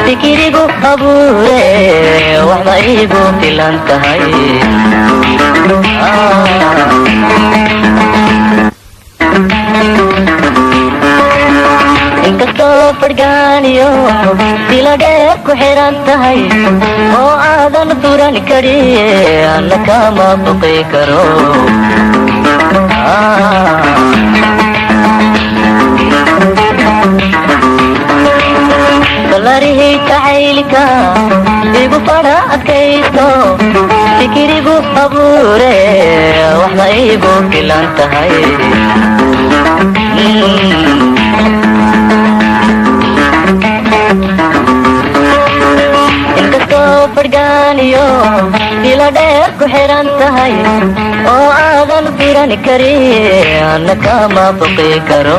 fikirigu abuure waxba iigu filan tahay inkastoo fadhgaaniyo sila dheer ku xiran tahay oo aadan furan kariye alla kama foqi karo kalarihi jacaylka igu fadha adkaysto fikirigu abuure waxba iigu filan tahay inkastoo fadhgaaniyo sila dheer ku xiran tahay oo aadan firan kariye alla kama foqi karo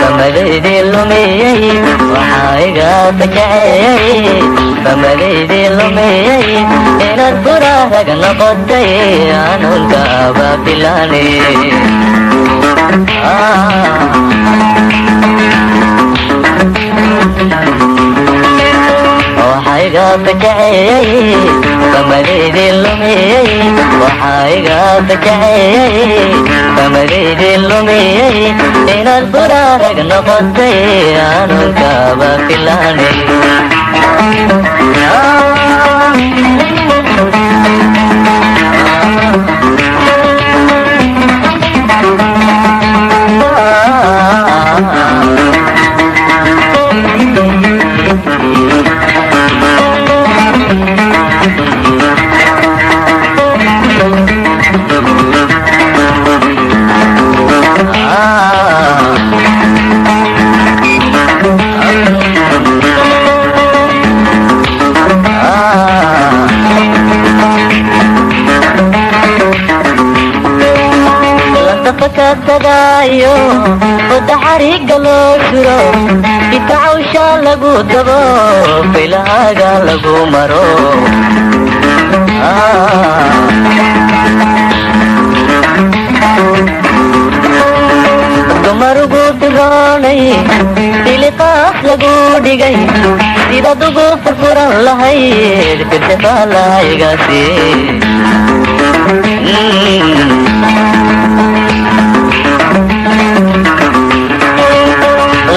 فمديدي اللميي وحايقا فكعي فمديدي اللميي إن الفراغ نقضي عنو الكابا بلاني وحايقا فكعي فمديدي اللميي وحايقا فكعي فمديدي اللميي إن الفراغ نقضي عنو الكابا بلاني tagaayo wada xariiga loo suro bitacawsha lagu dabo filaaga lagu maro dumarugu diroonay diliqaas lagu dhigay sida dugu furfuran lahayd firtafaalahaygaasi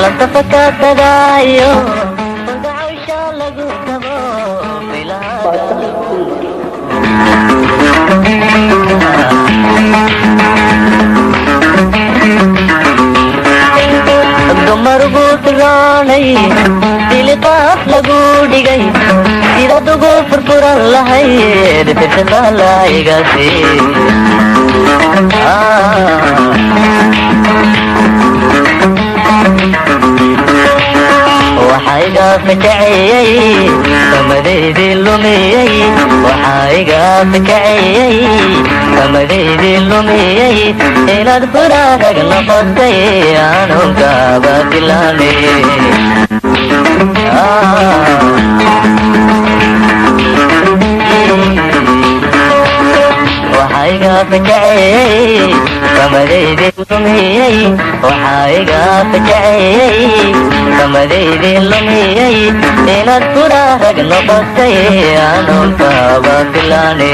lantafaka tagaayo dacawsha lagu dabo dumarugu diroonay diliqaas lagu dhigay sida dugu furfuran lahayd firtafaalahaygaasi waxayga fakaciyey famadeydii lumiyey waxayga fakaciyey famadeydii lumiyey inaad furaagag noqotay aanun kaaba filaani waxayga fakaciyey famadeydii lumiyey waxayga fakaciyey famadeydii lumiyey inaad furaagag noqotay aanun kaaba filaani